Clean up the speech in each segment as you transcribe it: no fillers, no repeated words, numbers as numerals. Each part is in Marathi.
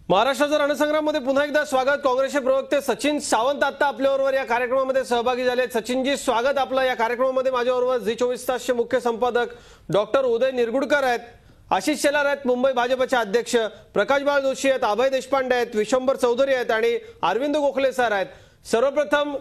महाराष्ट्राच्या रणसंग्राममध्ये पुन्हा एकदा स्वागत। काँग्रेसचे प्रवक्ते सचिन सावंत आता आपल्याबरोबर या कार्यक्रमामध्ये सहभागी झाले। सचिनजी, स्वागत आपलं या कार्यक्रमामध्ये। माझ्याबरोबर झी24 तासचे मुख्य संपादक डॉक्टर उदय निरगुडकर आहेत, आशिष शेलार आहेत, मुंबई भाजपचे अध्यक्ष, प्रकाश बाळ जोशी आहेत, अभय देशपांडे आहेत, विश्वंभर चौधरी आहेत आणि अरविंद गोखले सर आहेत। सर्वप्रथम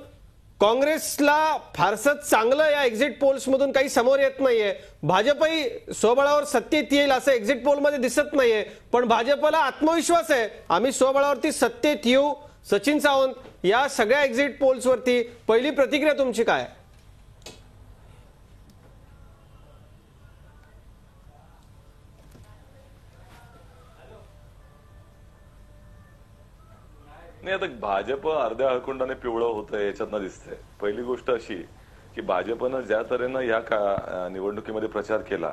काँग्रेसला फारसं चांगलं या एक्झिट पोल्स मधून काही समोर येत नाहीये। भाजपही स्वबळावर सत्तेत येईल असं एक्झिट पोल मध्ये दिसत नाहीये, पण भाजपला आत्मविश्वास आहे आम्ही स्वबळावरती सत्तेत येऊ। सचिन सावंत, या सगळ्या एक्झिट पोल्स वरती पहिली प्रतिक्रिया तुमची काय? नाही, आता भाजप अर्ध्या हळकुंडाने पिवळं होतंय याच्यातनं दिसतंय। पहिली गोष्ट अशी की भाजपनं ज्या तऱ्हेनं या निवडणुकीमध्ये प्रचार केला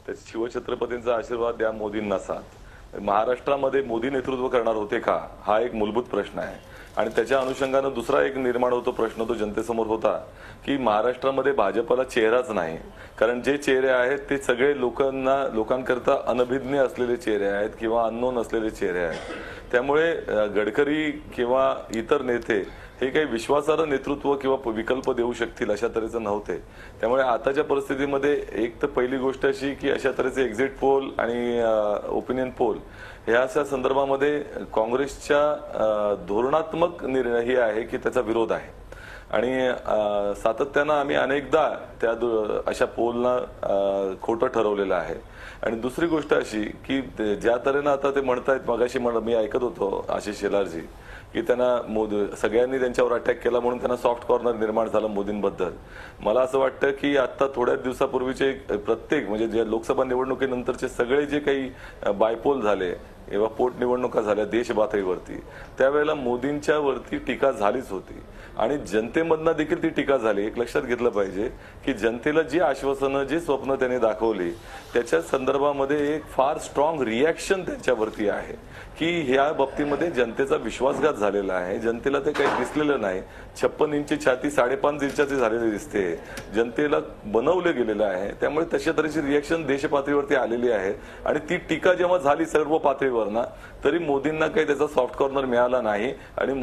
त्या शिवछत्रपतींचा आशीर्वाद द्या मोदींना साथ, महाराष्ट्रामध्ये मोदी नेतृत्व करणार होते का हा एक मूलभूत प्रश्न आहे। आणि त्याच्या अनुषंगाने दुसरा एक निर्माण होतो प्रश्न, तो जनतेसमोर होता की महाराष्ट्रामध्ये भाजपला चेहराच नाही, कारण जे चेहरे आहेत ते सगळे लोकांकरता अनभिज्ञ असलेले चेहरे आहेत किंवा अननोन असलेले चेहरे आहेत। त्यामुळे गडकरी किंवा इतर नेते हे काही विश्वासार्ह नेतृत्व किंवा विकल्प देऊ शकतील अशा तऱ्हेचं नव्हते। त्यामुळे आताच्या परिस्थितीमध्ये एक तर पहिली गोष्ट अशी की अशा तऱ्हेचे एक्झिट पोल आणि ओपिनियन पोल ह्या संदर्भामध्ये काँग्रेसच्या धोरणात्मक निर्णय ही आहे की त्याचा विरोध आहे आणि सातत्यानं आम्ही अनेकदा त्या अशा पोलना खोटं ठरवलेलं आहे। आणि दुसरी गोष्ट अशी की ज्या तऱ्हेनं आता ते म्हणतायत, मगाशी मी ऐकत होतो आशिष शेलारजी की त्यांना सगळ्यांनी त्यांच्यावर अटॅक केला म्हणून त्यांना सॉफ्ट कॉर्नर निर्माण झालं मोदींबद्दल। मला असं वाटतं की आता थोड्या दिवसापूर्वीचे प्रत्येक म्हणजे जे लोकसभा निवडणुकीनंतरचे सगळे जे काही बायपोल झाले किंवा पोटनिवडणुका झाल्या देश पातळीवरती, त्यावेळेला मोदींच्या वरती टीका झालीच होती आणि जनतेमधनं देखील ती टीका झाली। एक लक्षात घेतलं पाहिजे की जनतेला जी आश्वासनं जी स्वप्न त्यांनी दाखवली त्याच्या संदर्भामध्ये एक फार स्ट्रॉंग रिॲक्शन त्यांच्यावरती आहे की ह्या बाबतीमध्ये जनतेचा विश्वासघात झालेला आहे। जनतेला ते काही दिसलेलं नाही। 56 इंची छाती 5.5 इंचाची झालेली दिसते, जनतेला बनवले गेलेलं आहे। त्यामुळे तशा तऱ्हेची रिॲक्शन देशपातळीवरती आलेली आहे आणि ती टीका जेव्हा झाली सर्व पातळीवर ना, तरी मोदींना काही त्याचा सॉफ्ट कॉर्नर मिळाला नाही आणि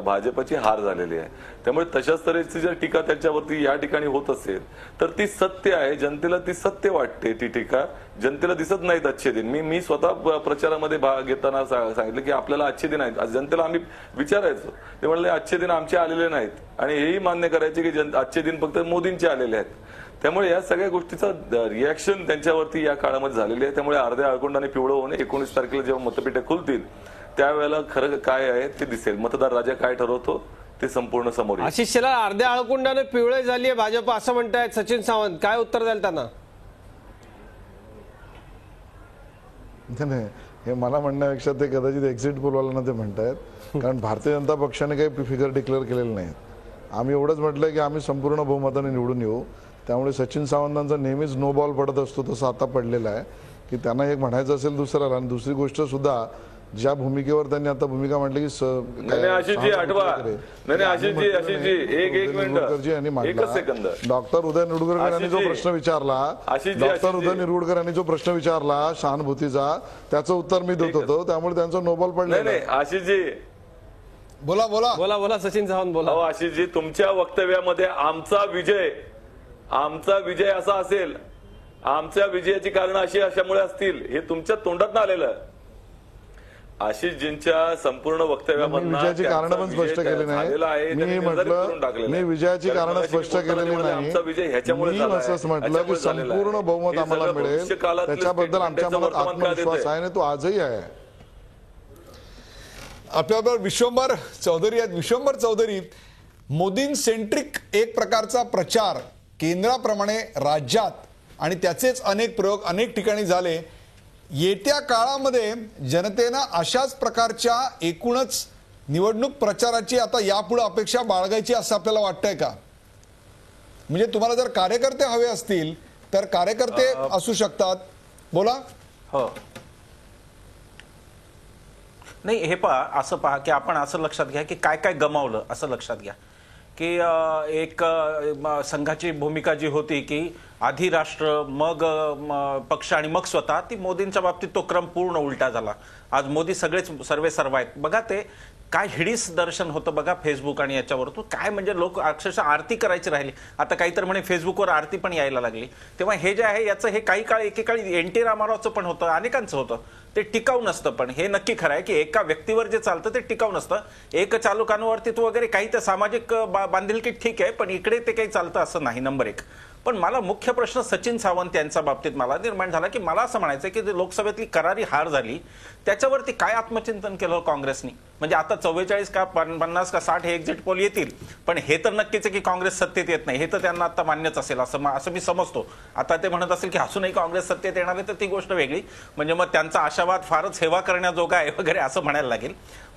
भाजपची हार झालेली आहे। त्यामुळे तशाच तऱ्हेची जर टीका त्यांच्यावरती या ठिकाणी होत असेल तर ती सत्य आहे, जनतेला ती सत्य वाटते। ती टीका जनतेला दिसत नाहीत अच्छे दिन। मी स्वतः प्रचारामध्ये भाग घेताना सांगितलं की आपल्याला अच्छे दिन आहेत, जनतेला आम्ही विचारायचो, ते म्हणले अच्छे दिन आमचे आलेले नाहीत आणि हेही मान्य करायचे की अच्छे दिन फक्त मोदींचे आलेले आहेत। त्यामुळे या सगळ्या गोष्टीचा रिॲक्शन त्यांच्यावरती या काळामध्ये झालेली आहे। त्यामुळे अर्ध्या अळकुंडाने पिवळं होणे 19 तारखेला जेव्हा मतपेट्या खुलतील त्यावेळेला खरं काय आहे ते दिसेल। मतदार राजा काय ठरवतो ते संपूर्ण समोर येईल। आशिष शेलार, अर्ध्या अळकुंडाने पिवळे झालीये भाजप असं म्हणतायत सचिन सावंत, काय उत्तर द्याल त्यांना? नाही, हे मला म्हणण्यापेक्षा ते कदाचित एक्झिट पोलवाल्यांना ते म्हणतायत, कारण भारतीय जनता पक्षाने काही फिगर डिक्लेअर केलेले नाहीत। आम्ही एवढंच म्हटलंय की आम्ही संपूर्ण बहुमताने निवडून येऊ। त्यामुळे सचिन सावंतांचा नेहमीच नो बॉल पडत असतो तसं आता पडलेला आहे की त्यांना एक म्हणायचं असेल दुसऱ्याला। आणि दुसरी गोष्ट सुद्धा ज्या भूमिकेवर त्यांनी आता भूमिका मांडली की आशिषजी आठवा, आशिषजी एक मिनिट एकच सेकंद, डॉक्टर उदय निरगुडकर यांनी जो प्रश्न विचारला, डॉक्टर उदय निरगुडकर यांनी जो प्रश्न विचारला सहानुभूतीचा, त्याचं उत्तर मी देत होतो। त्यामुळे त्यांचं नो बॉल पडलं नाही। आशिषजी बोला बोला बोला बोला सचिन सावंत बोला। आशिषजी, तुमच्या वक्तव्यामध्ये आमचा विजय असा असेल, आमच्या विजयाची कारण अशी अशामुळे असतील हे तुमच्या तोंडात आलेलं। आशिषजींच्या संपूर्ण वक्तव्यामधून विजयाची कारण पण स्पष्ट केली नाही। मी म्हटलं मी विजयाची कारण स्पष्ट केलेली नाही। आमचा विजय ह्याच्यामुळे मी असंच म्हटलं की संपूर्ण बहुमत आम्हाला मिळेल, त्याच्याबद्दल आमच्या मनात आत्मविश्वास आहे आणि तो आजही आहे। आपल्याबरोबर विश्वंभर चौधरी आहेत। विश्वंभर चौधरी, मोदी सेंट्रिक एक प्रकारचा प्रचार केंद्राप्रमाणे राज्यात आणि त्याचेच अनेक प्रयोग अनेक ठिकाणी झाले। येत्या काळामध्ये जनतेनं अशाच प्रकारच्या एकूणच निवडणूक प्रचाराची आता यापुढे अपेक्षा बाळगायची असं आपल्याला वाटतंय का? म्हणजे तुम्हाला जर कार्यकर्ते हवे असतील तर कार्यकर्ते असू शकतात। बोला। हो, नाही हे असं पहा की आपण असं लक्षात घ्या की काय काय गमावलं असं लक्षात घ्या की एक संघाची भूमिका जी होती की आधी राष्ट्र मग पक्ष आणि मग स्वतः, ती मोदींच्या बाबतीत तो क्रम पूर्ण उलटा झाला. आज मोदी सगळेच सर्वे सर्व आहेत. बघा ते काय हिडीस दर्शन होतं बघा फेसबुक आणि याच्यावर. तो काय म्हणजे लोक अक्षरशः आरती करायची राहिली. आता काहीतरी म्हणे फेसबुकवर आरती पण यायला लागली. तेव्हा हे जे आहे याचं हे काही काळ एकेकाळी एन.टी. रामारावचं पण होतं, अनेकांचं होतं. ते टिकाऊ नसतं. पण हे नक्की खरं आहे की एका व्यक्तीवर जे चालतं ते टिकाऊ नसतं. एक चालुकानुवर्तीत्व वगैरे काही तर सामाजिक बांधिलकी ठीक आहे, पण इकडे ते काही चालतं असं नाही. नंबर एक. पण मला मुख्य प्रश्न सचिन सावंत यांच्या बाबतीत मला निर्माण झाला की मला असं म्हणायचं की लोकसभेतली करारी हार झाली त्याच्यावरती काय आत्मचिंतन केलं काँग्रेसनी. म्हणजे आता 44 का 50 का 60 हे एक्झिट पोल येतील, पण हे तर नक्कीच आहे की काँग्रेस सत्तेत येत नाही. हे तर त्यांना आता मान्यच असेल असं मी समजतो. आता ते म्हणत असेल की असूनही काँग्रेस सत्तेत येणार आहे तर ती गोष्ट वेगळी. म्हणजे मग त्यांचा आशावाद फारच हेवा करण्याजोगा आहे वगैरे असं म्हणायला लागेल.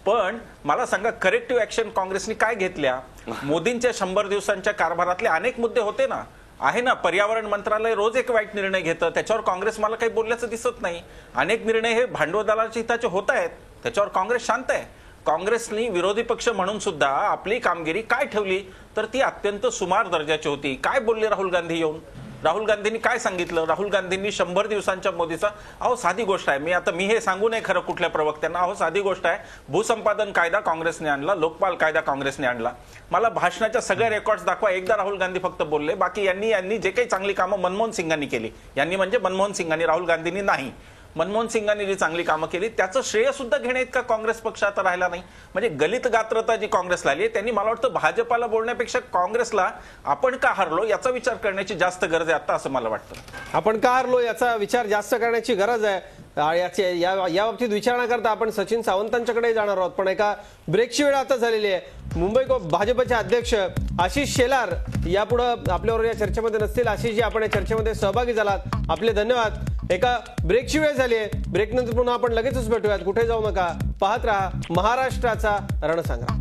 पण मला सांगा करेक्टिव्ह ऍक्शन काँग्रेसनी काय घेतल्या? मोदींच्या 100 दिवसांच्या कारभारातले अनेक मुद्दे होते ना, आहे ना. पर्यावरण मंत्रालय रोज एक वाईट निर्णय घेतं, त्याच्यावर काँग्रेस मला काही बोलल्याचं दिसत नाही. अनेक निर्णय हे भांडवलदाराच्या हिताचे होत आहेत, त्याच्यावर काँग्रेस शांत आहे. काँग्रेसनी विरोधी पक्ष म्हणून सुद्धा आपली कामगिरी काय ठेवली तर ती अत्यंत सुमार दर्जाची होती. काय बोलले राहुल गांधी येऊन? राहुल गांधींनी काय सांगितलं? राहुल गांधींनी 100 दिवसांच्या मोदीचा साधी गोष्ट आहे, मी हे सांगू नये खरं कुठल्या प्रवक्त्यांना, साधी गोष्ट आहे. भूसंपादन कायदा काँग्रेसने आणला, लोकपाल कायदा काँग्रेसने आणला. मला भाषणाच्या सगळ्या रेकॉर्ड्स दाखवा. एकदा राहुल गांधी फक्त बोलले, बाकी यांनी जे काही चांगली कामं मनमोहन सिंगांनी केली, यांनी म्हणजे मनमोहन सिंगांनी, राहुल गांधींनी नाही. मनमोहन सिंगांनी जी चांगली कामं केली त्याचं श्रेय सुद्धा घेण्याइतका काँग्रेस पक्ष आता राहिला नाही. म्हणजे गलित गात्रता जी काँग्रेसला आली त्यांनी मला वाटतं भाजपाला बोलण्यापेक्षा काँग्रेसला आपण का हरलो याचा विचार करण्याची जास्त गरज आहे आता असं मला वाटतं. आपण का हरलो याचा विचार जास्त करण्याची गरज आहे. या बाबतीत विचार न करता आपण सचिन सावंतांच्याकडे जाणार आहोत. पण एका ब्रेकची वेळ आता झालेली आहे. मुंबई भाजपचे अध्यक्ष आशिष शेलार यापुढे आपल्यावर या चर्चेमध्ये नसतील. आशिषजी, आपण या चर्चेमध्ये सहभागी झालात, आपले धन्यवाद. एका ब्रेकची वेळ झाली आहे. ब्रेक नंतर पुन्हा आपण लगेचच भेटूयात. कुठे जाऊ नका, पाहत रहा महाराष्ट्राचा रणसंग्राम.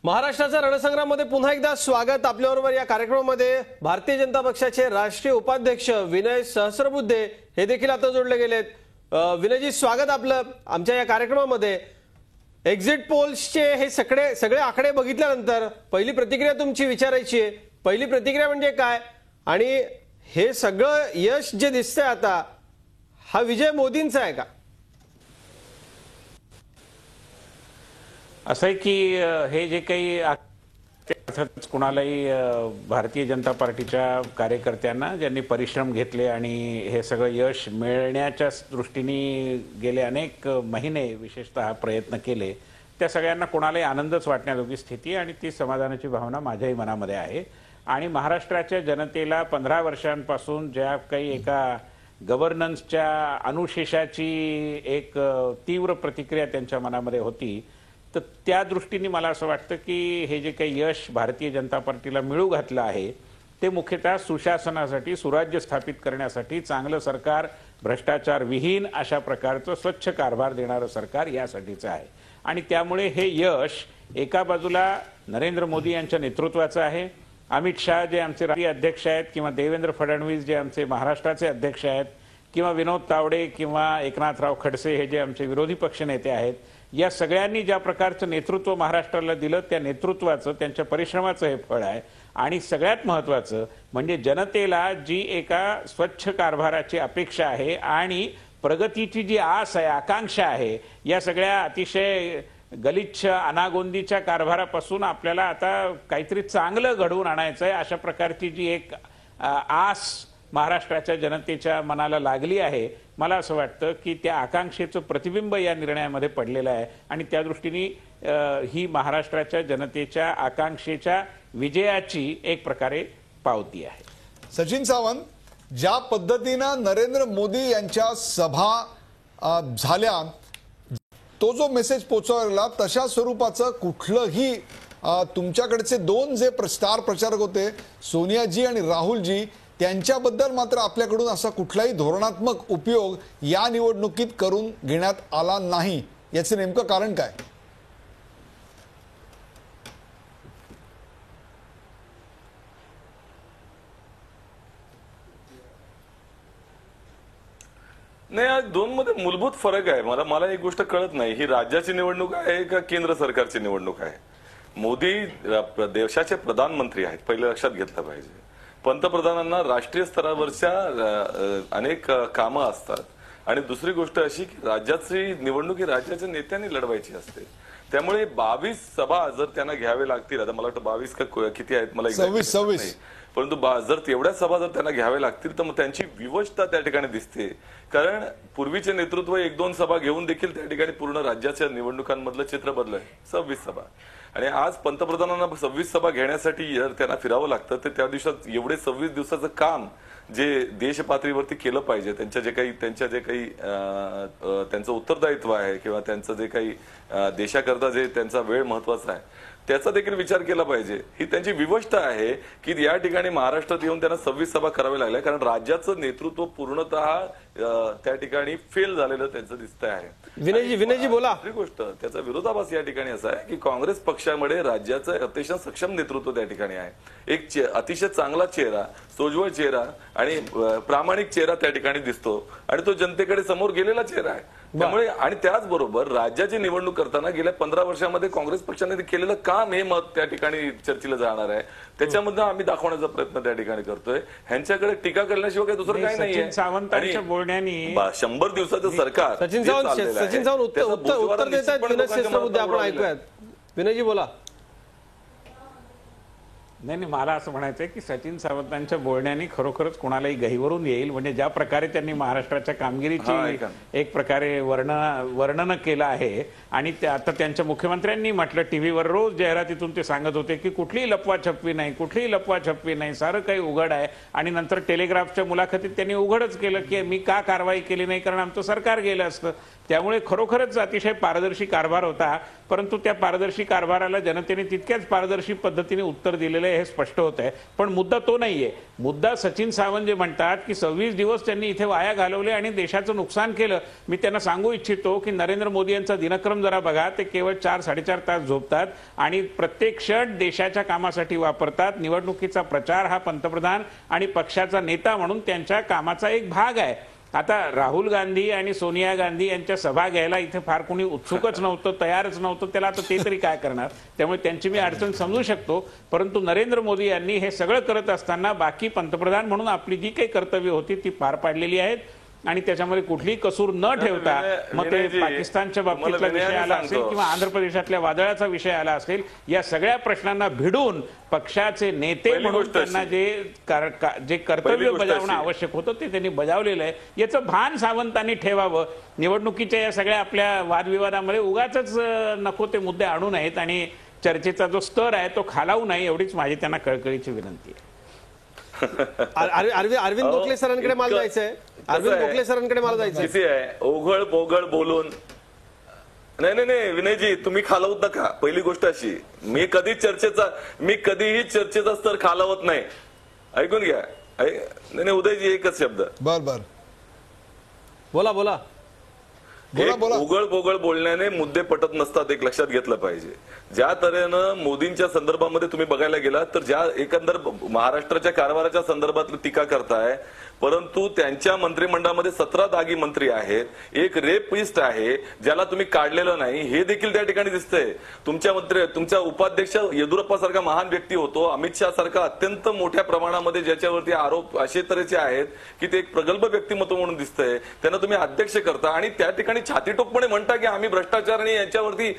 महाराष्ट्राच्या रणसंग्राममध्ये पुन्हा एकदा स्वागत. आपल्याबरोबर या कार्यक्रमामध्ये भारतीय जनता पक्षाचे राष्ट्रीय उपाध्यक्ष विनय सहस्रबुद्धे हे देखील आता जोडले गेलेत. विनयजी, स्वागत आपलं आमच्या या कार्यक्रमामध्ये. एक्झिट पोल्सचे हे सगळे आकडे बघितल्यानंतर पहिली प्रतिक्रिया तुमची विचारायची आहे. पहिली प्रतिक्रिया म्हणजे काय, आणि हे सगळं यश जे दिसतंय आता, हा विजय मोदींचा आहे का? असं आहे की हे जे काही अर्थातच कुणालाही भारतीय जनता पार्टीच्या कार्यकर्त्यांना ज्यांनी परिश्रम घेतले आणि हे सगळं यश मिळण्याच्या दृष्टीने गेले अनेक महिने विशेषतः प्रयत्न केले, त्या सगळ्यांना कोणालाही आनंदच वाटण्याजोगी स्थिती आणि ती समाधानाची भावना माझ्याही मनामध्ये आहे. आणि महाराष्ट्राच्या जनतेला 15 वर्षांपासून ज्या काही एका गव्हर्नन्सच्या अनुशेषाची एक तीव्र प्रतिक्रिया त्यांच्या मनामध्ये होती, तर त्या दृष्टीने मला असं वाटतं की हे जे काही यश भारतीय जनता पार्टीला मिळू घातलं आहे ते मुख्यतः सुशासनासाठी, सुराज्य स्थापित करण्यासाठी, चांगलं सरकार, भ्रष्टाचार विहीन अशा प्रकारचं स्वच्छ कारभार देणारं सरकार यासाठीचं आहे. आणि त्यामुळे हे यश एका बाजूला नरेंद्र मोदी यांच्या नेतृत्वाचं आहे, अमित शहा जे आमचे राष्ट्रीय अध्यक्ष आहेत, किंवा देवेंद्र फडणवीस जे आमचे महाराष्ट्राचे अध्यक्ष आहेत, किंवा विनोद तावडे किंवा एकनाथराव खडसे हे जे आमचे विरोधी पक्षनेते आहेत, या सगळ्यांनी ज्या प्रकारचं नेतृत्व महाराष्ट्राला दिलं त्या नेतृत्वाचं, त्यांच्या परिश्रमाचं हे फळ आहे. आणि सगळ्यात महत्त्वाचं म्हणजे जनतेला जी एका स्वच्छ कारभाराची अपेक्षा आहे आणि प्रगतीची जी आस आहे, आकांक्षा आहे, या सगळ्या अतिशय गलिच्छ अनागोंदीच्या कारभारापासून आपल्याला आता काहीतरी चांगलं घडवून आणायचं आहे अशा प्रकारची जी एक आस महाराष्ट्राच्या जनतेच्या मनाला लागली आहे, मला असं वाटतं की त्या आकांक्षेचं प्रतिबिंब या निर्णयामध्ये पडलेलं आहे. आणि त्या दृष्टीने ही महाराष्ट्राच्या जनतेच्या आकांक्षेच्या विजयाची एक प्रकारे पावती आहे. सचिन सावंत, ज्या पद्धतीनं नरेंद्र मोदी यांच्या सभा झाल्या, तो जो मेसेज पोहोचवला तशा स्वरूपाचं कुठलंही तुमच्याकडचे दोन जे स्टार प्रचारक होते, सोनियाजी आणि राहुलजी, त्यांच्याबद्दल मात्र आपल्याकडून असा कुठलाही धोरणात्मक उपयोग या निवडणुकीत करून घेण्यात आला नाही. याचे नेमकं कारण काय? नाही, आज दोन मध्ये मूलभूत फरक आहे. मला एक गोष्ट कळत नाही, ही राज्याची निवडणूक आहे का केंद्र सरकारची निवडणूक आहे. मोदी देशाचे प्रधानमंत्री आहेत, पहिले लक्षात घेतलं पाहिजे. पंतप्रधानांना राष्ट्रीय स्तरावरच्या अनेक कामं असतात. आणि दुसरी गोष्ट अशी की राज्याची निवडणूक ही राज्याच्या नेत्यांनी लढवायची असते. त्यामुळे 22 सभा जर त्यांना घ्यावे लागतील, आता मला वाटतं 22 का किती आहेत मला 26. परंतु जर तेवढ्या सभा जर त्यांना घ्यावे लागतील तर मग त्यांची विवशता त्या ठिकाणी दिसते. कारण पूर्वीचे नेतृत्व 1-2 सभा घेऊन देखील त्या ठिकाणी पूर्ण राज्याच्या निवडणुकांमधलं चित्र बदललंय. 26 सभा. आणि आज पंतप्रधानांना 26 सभा घेण्यासाठी जर त्यांना फिरावं लागतं तर त्या दिवसात एवढे 26 दिवसाचं काम जे देश पातळीवरती केलं पाहिजे, त्यांच्या जे काही त्यांचं उत्तरदायित्व आहे किंवा त्यांचं जे काही देशाकरता जे त्यांचा वेळ महत्वाचा आहे त्याचा देखील विचार केला पाहिजे. ही त्यांची विवशता आहे की या ठिकाणी महाराष्ट्रात येऊन त्यांना 26 सभा कराव्या लागल्या, कारण राज्याचं नेतृत्व पूर्णतः त्या ठिकाणी फेल झालेलं त्यांचं दिसत आहे. विनयजी बोला. दुसरी गोष्ट, त्याचा विरोधाभास या ठिकाणी असा आहे की काँग्रेस पक्षामध्ये राज्याचं अतिशय सक्षम नेतृत्व त्या ठिकाणी आहे. एक अतिशय चांगला चेहरा, सोज्वळ चेहरा आणि प्रामाणिक चेहरा त्या ठिकाणी दिसतो आणि तो जनतेकडे समोर गेलेला चेहरा आहे. त्यामुळे आणि त्याचबरोबर राज्याची निवडणूक करताना गेल्या 15 वर्षामध्ये काँग्रेस पक्षाने केलेलं काम हे मत त्या ठिकाणी चर्चेला जाणार आहे. त्याच्यामध्ये आम्ही दाखवण्याचा प्रयत्न त्या ठिकाणी करतोय. ह्यांच्याकडे टीका करण्याशिवाय काही दुसरं काही नाहीये. सावंतांच्या बोलण्यानी 100 दिवसाचं सरकार सचिन सावंत उत्तर देत आहेत विनय मुद्दे आपण ऐकूयात. विनयजी बोला. नाही, मला असं म्हणायचंय की सचिन सावंतांच्या बोलण्याने खरोखरच कोणालाही गहिवरून येईल. म्हणजे ज्या प्रकारे त्यांनी महाराष्ट्राच्या कामगिरीची एक प्रकारे वर्णन केलं आहे आणि आता त्यांच्या मुख्यमंत्र्यांनी म्हटलं टीव्हीवर रोज जाहिरातीतून ते सांगत होते की कुठलीही लपवाछपवी नाही, सारं काही उघड आहे. आणि नंतर टेलिग्राफच्या मुलाखतीत त्यांनी उघडच केलं की मी का कारवाई केली नाही, कारण आमचं सरकार गेलं असतं. त्यामुळे खरोखरच अतिशय पारदर्शी कारभार होता. परंतु त्या पारदर्शी कारभाराला जनतेने तितक्याच पारदर्शी पद्धतीने उत्तर दिलेलं आहे हे स्पष्ट होत आहे. पण मुद्दा तो नाहीये. मुद्दा सचिन सावंत जे म्हणतात की 26 दिवस त्यांनी इथे वाया घालवले आणि देशाचं नुकसान केलं. मी त्यांना सांगू इच्छितो की नरेंद्र मोदी यांचा दिनक्रम जरा बघा. ते केवळ 4-4.5 तास झोपतात आणि प्रत्येक क्षण देशाच्या कामासाठी वापरतात. निवडणुकीचा प्रचार हा पंतप्रधान आणि पक्षाचा नेता म्हणून त्यांच्या कामाचा एक भाग आहे. आता राहुल गांधी आणि सोनिया गांधी यांच्या सभा घ्यायला इथे फार कोणी उत्सुकच नव्हतं, तयारच नव्हतं. त्याला आता ते तरी काय करणार. त्यामुळे त्यांची मी अडचण समजू शकतो. परंतु नरेंद्र मोदी यांनी हे सगळं करत असताना बाकी पंतप्रधान म्हणून आपली जी काही कर्तव्य होती ती पार पाडलेली आहेत आणि त्याच्यामध्ये कुठलीही कसूर न ठेवता मग ते पाकिस्तानच्या बाबतीतला विषय आला असेल किंवा आंध्र प्रदेशातल्या वादळाचा विषय आला असेल, या सगळ्या प्रश्नांना भिडून पक्षाचे नेते म्हणून त्यांना जे कर्तव्य बजावणं आवश्यक होतं ते त्यांनी बजावलेलं आहे. याचं भान सावंतांनी ठेवावं. निवडणुकीच्या या सगळ्या आपल्या वादविवादामध्ये उगाचच नको ते मुद्दे आणू नयेत आणि चर्चेचा जो स्तर आहे तो खालावू नये, एवढीच माझी त्यांना कळकळीची विनंती आहे. अरविंद गोखले सरांकडे मला जायचंय. किती आहे ओघळ पोघळ बोलून. नाही विनयजी, तुम्ही खालावत नका. पहिली गोष्ट अशी, मी कधीही चर्चेचा स्तर खालावत नाही. ऐकून घ्या. नाही उदयजी, एकच शब्द. बर बोला. उघळ पोघळ बोलण्याने मुद्दे पटत नसतात, एक लक्षात घेतलं पाहिजे. ज्या तऱ्हेनं मोदींच्या संदर्भामध्ये तुम्ही बघायला गेलात तर ज्या एकंदर महाराष्ट्राच्या कारभाराच्या संदर्भात टीका करताय, परंतु त्यांच्या मंत्रिमंडळामध्ये 17 दागी मंत्री आहेत. एक रेपिस्ट आहे ज्याला तुम्ही काढलेलं नाही हे देखील त्या ठिकाणी दिसतंय. तुमच्या उपाध्यक्ष येदुरप्पासारखा महान व्यक्ती होतो, अमित शहा सारखा अत्यंत मोठ्या प्रमाणामध्ये ज्याच्यावरती आरोप असे तऱ्हेचे आहेत की ते एक प्रगल्भ व्यक्तिमत्व म्हणून दिसतंय, त्यांना तुम्ही अध्यक्ष करता आणि त्या ठिकाणी छातीटोकपणे म्हणता की आम्ही भ्रष्टाचार आणि यांच्यावरती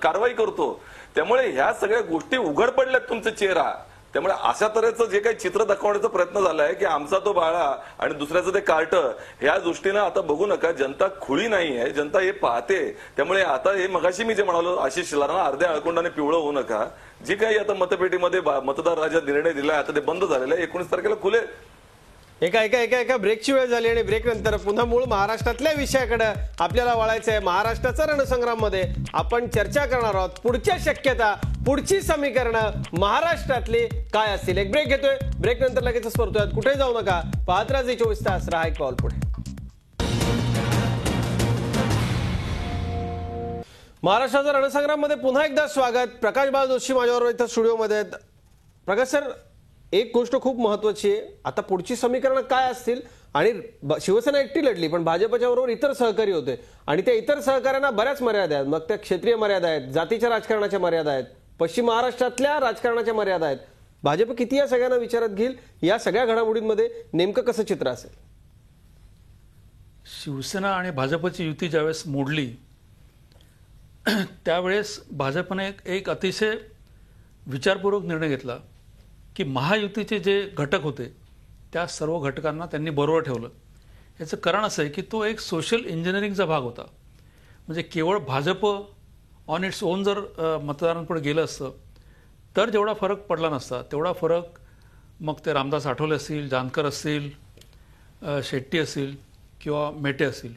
कारवाई करतो. त्यामुळे ह्या सगळ्या गोष्टी उघड पडल्यात तुमचा चेहरा. त्यामुळे अशा तऱ्हेचं जे काही चित्र दाखवण्याचा प्रयत्न झालाय की आमचा तो बाळा आणि दुसऱ्याचं ते कार्ट, ह्या दृष्टीनं आता बघू नका. जनता खुळी नाहीये, जनता हे पाहते. त्यामुळे आता हे मगाशी मी जे म्हणालो आशिष शेलारांना अर्ध्या अळकोंडाने पिवळं होऊ नका. जे काही आता मतपेटीमध्ये मतदार राजा निर्णय दिलाय आता ते बंद झालेलं आहे. 19 तारखेला खुले. एका ब्रेकची वेळ झाली आणि ब्रेक नंतर पुन्हा मूळ महाराष्ट्रातल्या विषयाकडे आपल्याला वळायचं आहे. महाराष्ट्राचा रणसंग्राम मध्ये आपण चर्चा करणार आहोत. पुढच्या शक्यता, पुढची समीकरणं महाराष्ट्रातली काय असतील. एक ब्रेक घेतोय. ब्रेक नंतर लगेचच परतूयात. कुठे जाऊ नका. पाहत राहा झी 24 तास. रहा एक पाऊल पुढे. महाराष्ट्राचा रणसंग्राम मध्ये पुन्हा एकदा स्वागत. प्रकाश बाळ जोशी माझ्याबरोबर इथं स्टुडिओमध्ये आहेत. प्रकाश सर, एक गोष्ट खूप महत्वाची आहे, आता पुढची समीकरणं काय असतील आणि शिवसेना एकटी लढली पण भाजपच्या बरोबर इतर सहकारी होते आणि त्या इतर सहकाऱ्यांना बऱ्याच मर्यादा आहेत. मग त्या क्षेत्रीय मर्यादा आहेत, जातीच्या राजकारणाच्या मर्यादा आहेत, पश्चिम महाराष्ट्रातल्या राजकारणाच्या मर्यादा आहेत. भाजप किती या सगळ्यांना विचारात घेईल, या सगळ्या घडामोडींमध्ये नेमकं कसं चित्र असेल? शिवसेना आणि भाजपची युती ज्यावेळेस मोडली त्यावेळेस भाजपने एक अतिशय विचारपूर्वक निर्णय घेतला की महायुतीचे जे घटक होते त्या सर्व घटकांना त्यांनी बरोबर ठेवलं. याचं कारण असं आहे की तो एक सोशल इंजिनिअरिंगचा भाग होता. म्हणजे केवळ भाजप ऑन इट्स ओन जर मतदारांपुढे गेलं असतं तर जेवढा फरक पडला नसता तेवढा फरक मग ते रामदास आठवले असतील, जानकर असतील, शेट्टी असतील किंवा मेटे असतील,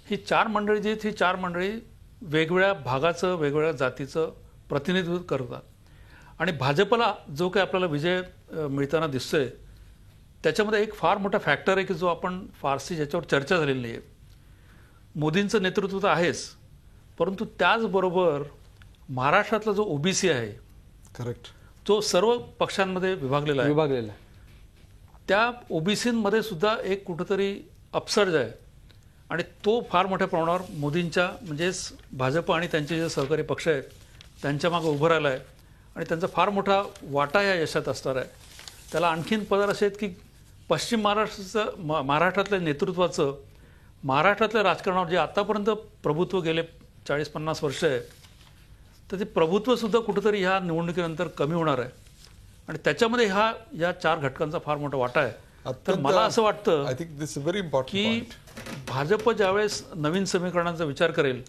ही चार मंडळी जी आहेत ही चार मंडळी वेगवेगळ्या भागाचं वेगवेगळ्या जातीचं प्रतिनिधित्व करतात. आणि भाजपला जो काही आपल्याला विजय मिळताना दिसतोय त्याच्यामध्ये एक फार मोठा फॅक्टर आहे की जो आपण फारसी ज्याच्यावर चर्चा झालेली नाही आहे. मोदींचं नेतृत्व तर आहेच, परंतु त्याचबरोबर महाराष्ट्रातला जो ओबीसी आहे करेक्ट, जो सर्व पक्षांमध्ये विभागलेला आहे, त्या ओबीसीमध्ये सुद्धा एक कुठंतरी अपसर्ज आहे आणि तो फार मोठ्या प्रमाणावर मोदींच्या म्हणजेच भाजप आणि त्यांचे जे सहकारी पक्ष आहेत त्यांच्या मागे उभं राहिला आहे आणि त्यांचा फार मोठा वाटा या यशात असणार आहे. त्याला आणखीन पदर असे आहेत की पश्चिम महाराष्ट्रातल्या नेतृत्वाचं महाराष्ट्रातल्या राजकारणावर जे आतापर्यंत प्रभुत्व गेले 40-50 वर्ष आहे तर ते प्रभुत्वसुद्धा कुठंतरी ह्या निवडणुकीनंतर कमी होणार आहे आणि त्याच्यामध्ये या चार घटकांचा फार मोठा वाटा आहे. तर मला असं वाटतं I think this very important की भाजप ज्यावेळेस नवीन समीकरणांचा विचार करेल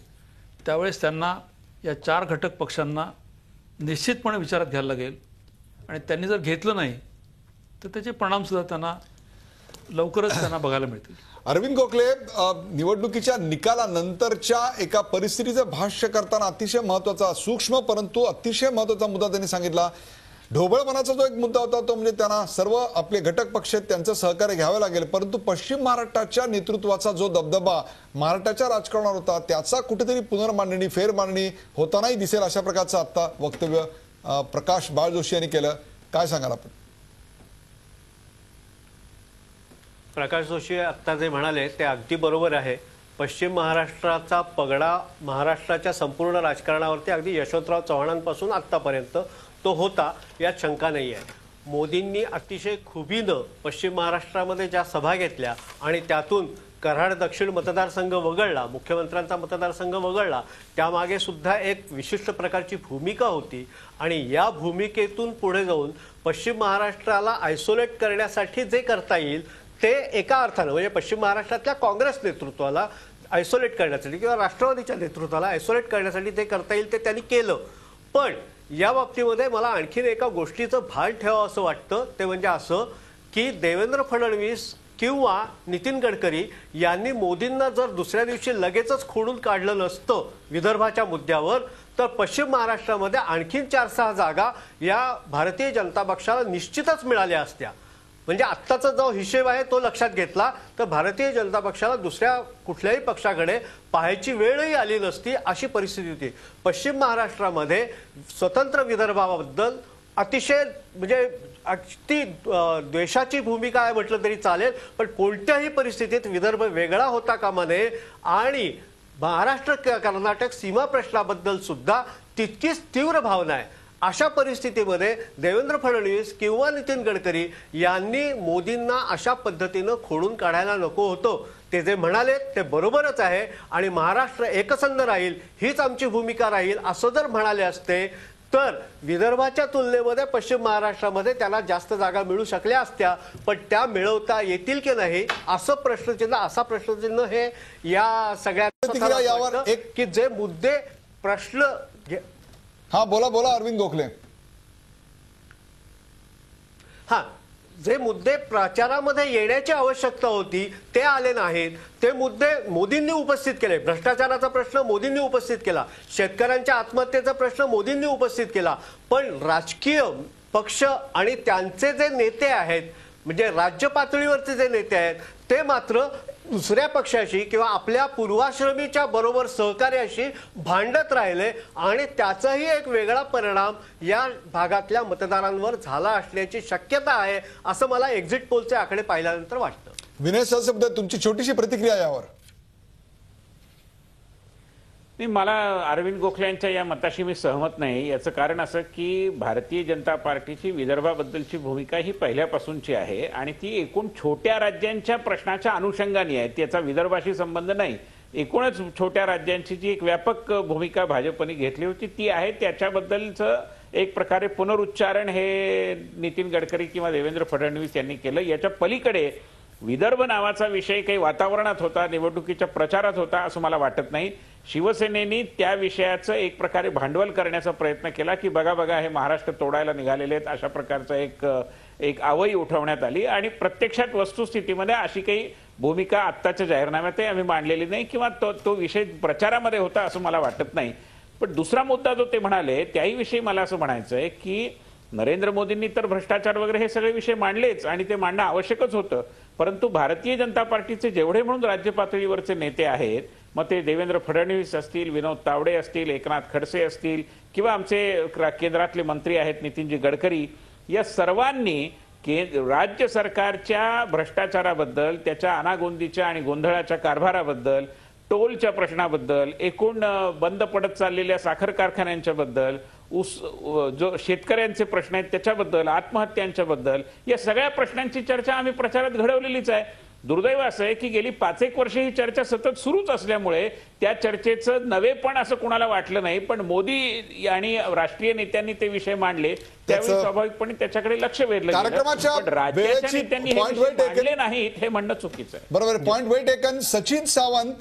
त्यावेळेस त्यांना या चार घटक पक्षांना निश्चितपणे विचारात घ्यायला लागेल आणि त्यांनी जर घेतलं नाही तर त्याचे परिणाम सुद्धा त्यांना लवकरच त्यांना बघायला मिळतील. अरविंद गोखले, निवडणुकीच्या निकालानंतरच्या एका परिस्थितीचं भाष्य करताना अतिशय महत्वाचा, सूक्ष्म परंतु अतिशय महत्वाचा मुद्दा त्यांनी सांगितला. ढोबळपणाचा जो एक मुद्दा होता तो म्हणजे त्यांना सर्व आपले घटक पक्ष त्यांचं सहकार्य घ्यावं लागेल, परंतु पश्चिम महाराष्ट्राच्या नेतृत्वाचा जो दबदबा महाराष्ट्राच्या राजकारणावर होता त्याचा कुठेतरी पुनर्मांडणी फेरमांडणी होतानाही दिसेल अशा प्रकारचं आता वक्तव्य प्रकाश बाळ जोशी यांनी केलं. काय सांगाल आपण? प्रकाश जोशी आत्ता जे म्हणाले ते अगदी बरोबर आहे. पश्चिम महाराष्ट्राचा पगडा महाराष्ट्राच्या संपूर्ण राजकारणावरती अगदी यशवंतराव चव्हाणांपासून आत्तापर्यंत तो होता, यात शंका नाही आहे. मोदींनी अतिशय खुबीनं पश्चिम महाराष्ट्रामध्ये ज्या सभा घेतल्या आणि त्यातून कराड दक्षिण मतदारसंघ वगळला, मुख्यमंत्र्यांचा मतदारसंघ वगळला, त्यामागे सुद्धा एक विशिष्ट प्रकारची भूमिका होती आणि या भूमिकेतून पुढे जाऊन पश्चिम महाराष्ट्राला आयसोलेट करण्यासाठी जे करता येईल ते एका अर्थानं म्हणजे पश्चिम महाराष्ट्रातल्या काँग्रेस नेतृत्वाला आयसोलेट करण्यासाठी किंवा राष्ट्रवादीच्या नेतृत्वाला आयसोलेट करण्यासाठी ते करता येईल ते त्यांनी केलं. पण या बाबतीमध्ये मला आणखीन एका गोष्टीचं भान ठेवावं असं वाटतं, ते म्हणजे असं की देवेंद्र फडणवीस किंवा नितीन गडकरी यांनी मोदींना जर दुसऱ्या दिवशी लगेचच खोडून काढलं नसतं विदर्भाच्या मुद्द्यावर तर पश्चिम महाराष्ट्रामध्ये आणखीन 4-6 जागा या भारतीय जनता पक्षाला निश्चितच मिळाल्या असत्या. म्हणजे आत्ताचा जो हिशेब आहे तो लक्षात घेतला तर भारतीय जनता पक्षाला दुसऱ्या कुठल्याही पक्षाकडे पाहायची वेळही आली नसती अशी परिस्थिती होती. पश्चिम महाराष्ट्रामध्ये स्वतंत्र विदर्भाबद्दल अतिशय म्हणजे अगदी द्वेषाची भूमिका आहे म्हटलं तरी चालेल, पण कोणत्याही परिस्थितीत विदर्भ वेगळा होता कामा नये आणि महाराष्ट्र कर्नाटक सीमा प्रश्नाबद्दल सुद्धा तितकीच तीव्र भावना आहे. अशा परिस्थितीमध्ये देवेंद्र फडणवीस किंवा नितीन गडकरी यांनी मोदींना अशा पद्धतीनं खोडून काढायला नको होतं. ते जे म्हणाले ते बरोबरच आहे आणि महाराष्ट्र एकसंध राहील हीच आमची भूमिका राहील असं जर म्हणाले असते तर विदर्भाच्या तुलनेमध्ये पश्चिम महाराष्ट्रामध्ये त्याला जास्त जागा मिळू शकल्या असत्या, पण त्या मिळवता येतील की नाही असा प्रश्नचिन्ह हे या सगळ्या एक की जे मुद्दे प्रश्न. हा बोला अरविंद गोखले. हा, जे मुद्दे प्रचारामध्ये येण्याची आवश्यकता होती ते आले नाहीत. ते मुद्दे मोदींनी उपस्थित केले. भ्रष्टाचाराचा प्रश्न मोदींनी उपस्थित केला, शेतकऱ्यांच्या आत्महत्येचा प्रश्न मोदींनी उपस्थित केला, पण राजकीय पक्ष आणि त्यांचे जे नेते आहेत म्हणजे राज्य पातळीवरचे जे नेते आहेत ते मात्र दुसऱ्या पक्षाशी किंवा आपल्या पूर्वाश्रमीच्या बरोबर सहकार्याशी भांडत राहिले आणि त्याचाही एक वेगळा परिणाम या भागातल्या मतदारांवर झाला असण्याची शक्यता आहे, असं मला एक्झिट पोलचे आकडे पाहिल्यानंतर वाटतं. विनय सहस्रबुद्धे, तुमची छोटीशी प्रतिक्रिया यावर. नाही, मला अरविंद गोखले यांच्या या मताशी मी सहमत नाही. याचं कारण असं की भारतीय जनता पार्टीची विदर्भाबद्दलची भूमिका ही पहिल्यापासूनची आहे आणि ती एकूण छोट्या राज्यांच्या प्रश्नाच्या अनुषंगाने आहे, त्याचा विदर्भाशी संबंध नाही. एकूणच छोट्या राज्यांची जी एक व्यापक भूमिका भाजपने घेतली होती ती आहे. त्याच्याबद्दलचं एक प्रकारे पुनरुच्चारण हे नितीन गडकरी किंवा देवेंद्र फडणवीस यांनी केलं. याच्या पलीकडे विदर्भ नावाचा विषय काही वातावरणात होता, निवडणुकीच्या प्रचारात होता असं मला वाटत नाही. शिवसेनेनी त्या विषयाचं एक प्रकारे भांडवल करण्याचा प्रयत्न केला की बघा बघा हे महाराष्ट्र तोडायला निघालेले आहेत, अशा प्रकारचा एक आवई उठवण्यात आली आणि प्रत्यक्षात वस्तुस्थितीमध्ये अशी काही भूमिका आत्ताच्या जाहीरनाम्यातही आम्ही मांडलेली नाही किंवा तो विषय प्रचारामध्ये होता असं मला वाटत नाही. पण दुसरा मुद्दा जो ते म्हणाले त्याही विषयी मला असं म्हणायचं आहे की नरेंद्र मोदींनी तर भ्रष्टाचार वगैरे हे सगळे विषय मांडलेच आणि ते मांडणं आवश्यकच होतं, परंतु भारतीय जनता पार्टीचे जेवढे म्हणून राज्य पातळीवरचे नेते आहेत, मग ते देवेंद्र फडणवीस असतील, विनोद तावडे असतील, एकनाथ खडसे असतील किंवा आमचे केंद्रातले मंत्री आहेत नितीनजी गडकरी, या सर्वांनी राज्य सरकारच्या भ्रष्टाचाराबद्दल, त्याच्या अनागोंदीच्या आणि गोंधळाच्या कारभाराबद्दल, टोलच्या प्रश्नाबद्दल, एकूण बंद पडत चाललेल्या साखर कारखान्यांच्या बद्दल, जो शेतकऱ्यांचे प्रश्न आहेत त्याच्याबद्दल, आत्महत्यांच्या बद्दल, या सगळ्या प्रश्नांची चर्चा आम्ही प्रचारात घडवलेलीच आहे. दुर्दैव असं आहे की गेली 5-1 वर्ष ही चर्चा सतत सुरूच असल्यामुळे त्या चर्चेचं नवेपण असं कोणाला वाटलं नाही. पण मोदी आणि राष्ट्रीय नेत्यांनी ते विषय मांडले त्यावेळी स्वाभाविकपणे त्याच्याकडे लक्ष वेधलं गेलं. पण राज्याच्या नेत्यांनी हे विषय मांडले नाहीत हे म्हणणं चुकीचं आहे. बरोबर, पॉइंट वेल टेकन. सचिन सावंत,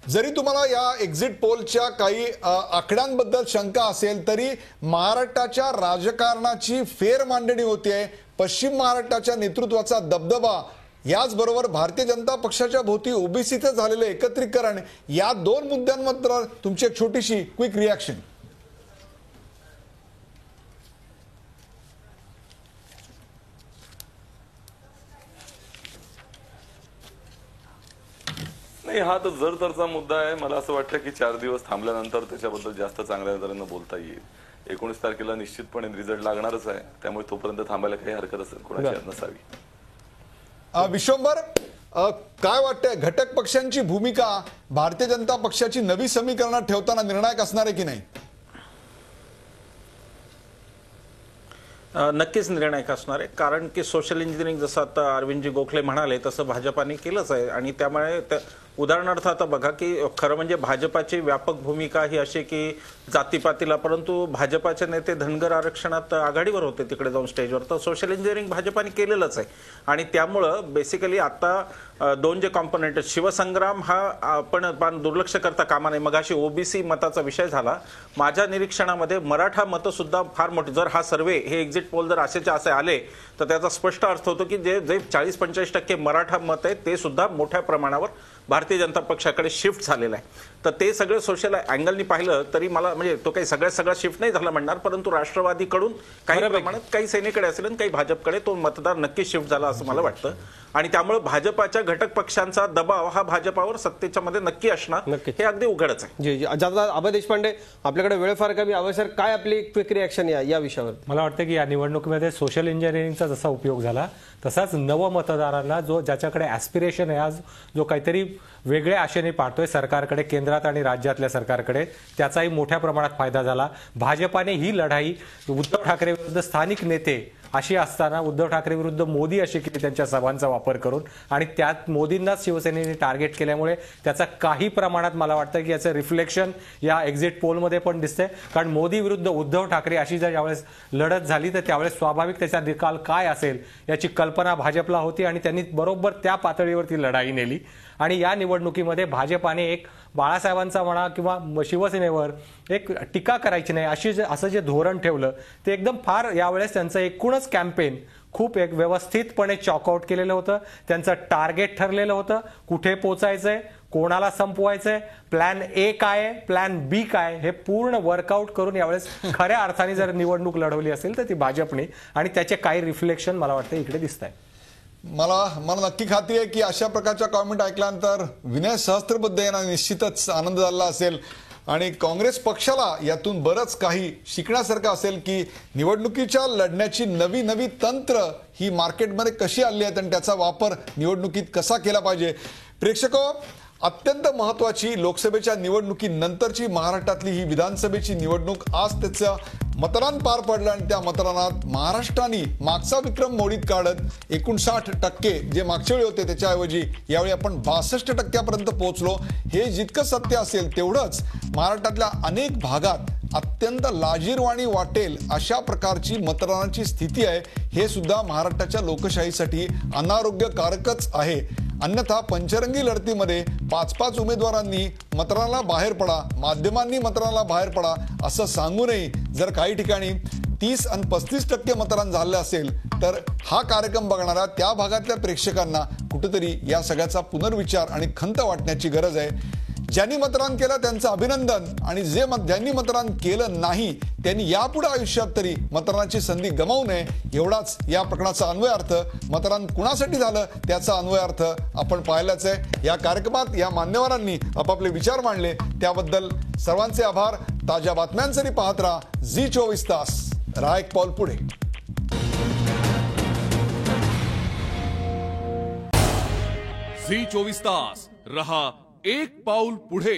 जरी तुम्हाला या एक्झिट पोलच्या काही आकड्यांबद्दल शंका असेल तरी महाराष्ट्राच्या राजकारणाची फेर मांडणी होते. पश्चिम महाराष्ट्राच्या नेतृत्वाचा दबदबा, याचबरोबर भारतीय जनता पक्षाच्या भोवती ओबीसीचं झालेलं एकत्रीकरण, या 2 मुद्द्यांबद्दल तुमची एक छोटीशी क्विक रिॲक्शन. नाही, हा तर जर तरचा मुद्दा आहे. मला असं वाटतं की 4 दिवस थांबल्यानंतर त्याच्याबद्दल जास्त चांगल्या तऱ्हेनं बोलता येईल. 19 तारखेला निश्चितपणे रिझल्ट लागणारच आहे, त्यामुळे तोपर्यंत थांबायला काही हरकत असेल कोणाची नसावी. विश्वंभर, काय वाटतंय, घटक पक्षांची भूमिका भारतीय जनता पक्षाची नवी समीकरणात ठेवताना निर्णायक असणार आहे की नाही? नक्कीच निर्णायक असणार आहे, कारण की सोशल इंजिनिअरिंग जसं आता अरविंदजी गोखले म्हणाले तसं भाजपाने केलंच आहे. आणि त्यामुळे उदाहरणार्थ आता बघा की खरं म्हणजे भाजपाची व्यापक भूमिका ही अशी की जातीपातीला, परंतु भाजपाचे नेते धनगर आरक्षणात आघाडीवर होते तिकडे जाऊन स्टेजवर, तर सोशल इंजिनिअरिंग भाजपाने केलेलंच आहे. आणि त्यामुळं बेसिकली आता 2 जे कॉम्पोनेंट आहेत, शिवसंग्राम हा आपण दुर्लक्ष करता कामा नये. मगाशी ओबीसी मताचा विषय झाला. माझ्या निरीक्षणामध्ये मराठा मतं सुद्धा फार मोठी, जर हा सर्वे हे एक्झिट पोल जर असेच्या असे आले तर त्याचा स्पष्ट अर्थ होतो की जे 40-45% मराठा मत आहे ते सुद्धा मोठ्या प्रमाणावर भारतीय जनता पक्षाकडे शिफ्ट झालेला आहे. तर ते सगळं सोशल अँगलनी पाहिलं तरी मला म्हणजे तो काही सगळा शिफ्ट नाही झाला म्हणणार, परंतु राष्ट्रवादीकडून काही प्रमाणात, काही सेनेकडे असेल आणि काही भाजपकडे तो मतदार नक्की शिफ्ट झाला असं मला वाटतं. आणि त्यामुळे भाजपाच्या घटक पक्षांचा दबाव हा भाजपावर सत्तेच्या मध्ये नक्की असणार हे अगदी उघडच आहे. जी अभय देशपांडे, आपल्याकडे वेळ फार कमी. अभय सर, काय आपली क्विक रिॲक्शन या विषयावर? मला वाटतं की या निवडणुकीमध्ये सोशल इंजिनिअरिंगचा जसा उपयोग झाला तसाच नव मतदारांना ज्याच्याकडे ॲस्पिरेशन आहे, आज जो काहीतरी वेगळ्या आशेने पाहतोय सरकारकडे, केंद्रात आणि राज्यातल्या सरकारकडे, त्याचाही मोठ्या प्रमाणात फायदा झाला. भाजपाने ही लढाई उद्धव ठाकरे विरुद्ध स्थानिक नेते अशी असताना उद्धव ठाकरे विरुद्ध मोदी अशी केली त्यांच्या सभांचा वापर करून, आणि त्यात मोदींनाच शिवसेनेने टार्गेट केल्यामुळे त्याचा काही प्रमाणात मला वाटतं की याचं रिफ्लेक्शन या एक्झिट पोलमध्ये पण दिसतंय. कारण मोदी विरुद्ध उद्धव ठाकरे अशी जर यावेळेस लढत झाली तर त्यावेळेस स्वाभाविक त्याचा निकाल काय असेल याची कल्पना भाजपला होती आणि त्यांनी बरोबर त्या पातळीवरती लढाई नेली. आणि या निवडणुकीमध्ये भाजपाने एक बाळासाहेबांचा म्हणा किंवा शिवसेनेवर एक टीका करायची नाही असं जे धोरण ठेवलं ते एकदम फार यावेळेस त्यांचं एकूणच कॅम्पेन खूप एक व्यवस्थितपणे चॉकआउट केलेलं होतं. त्यांचं टार्गेट ठरलेलं होतं, कुठे पोचायचंय, कोणाला संपवायचंय, प्लॅन ए काय आहे, प्लॅन बी काय, हे पूर्ण वर्कआउट करून यावेळेस खऱ्या अर्थाने जर निवडणूक लढवली असेल तर ती भाजपने, आणि त्याचे काही रिफ्लेक्शन मला वाटतं इकडे दिसत आहे. मला नक्की खात्री आहे की अशा प्रकारच्या कॉमेंट ऐकल्यानंतर विनय सहस्त्रबुद्धे यांना निश्चितच आनंद झाला असेल आणि काँग्रेस पक्षाला यातून बरंच काही शिकण्यासारखं असेल की निवडणुकीच्या लढण्याची नवी नवी तंत्र ही मार्केटमध्ये कशी आली आहेत आणि त्याचा वापर निवडणुकीत कसा केला पाहिजे. प्रेक्षको, अत्यंत महत्वाची लोकसभेच्या निवडणुकीनंतरची महाराष्ट्रातली ही विधानसभेची निवडणूक आज त्याचं मतदान पार पडलं आणि त्या मतदानात महाराष्ट्राने मागचा विक्रम मोडीत काढत 59% जे मागच्या वेळी होते त्याच्याऐवजी यावेळी आपण 62% पोहोचलो. हे जितकं सत्य असेल तेवढंच महाराष्ट्रातल्या अनेक भागात अत्यंत लाजिरवाणी वाटेल अशा प्रकारची मतदानाची स्थिती आहे. हे सुद्धा महाराष्ट्राच्या लोकशाहीसाठी अनारोग्यकारकच आहे. अन्यथा पंचरंगी लढतीमध्ये 5-5 उमेदवारांनी मतदानाला बाहेर पडा, माध्यमांनी मतदानाला बाहेर पडा असं सांगूनही जर काही ठिकाणी 30 आणि 35% मतदान झालं असेल तर हा कार्यक्रम बघणाऱ्या त्या भागातल्या प्रेक्षकांना कुठेतरी या सगळ्याचा पुनर्विचार आणि खंत वाटण्याची गरज आहे. ज्यांनी मतदान केलं त्यांचं अभिनंदन आणि ज्यांनी मतदान केलं नाही त्यांनी यापुढे आयुष्यात तरी मतदानाची संधी गमावू नये एवढाच या प्रकरणाचा अन्वय अर्थ. मतदान कुणासाठी झालं त्याचा अन्वय अर्थ आपण पाहिलाच आहे. या कार्यक्रमात या मान्यवरांनी आपापले विचार मांडले त्याबद्दल सर्वांचे आभार. ताज्या बातम्यांसाठी पाहत राहा झी24 तास. राहा एक पाऊल पुढे. झी24 तास रहा एक पाऊल पुढे.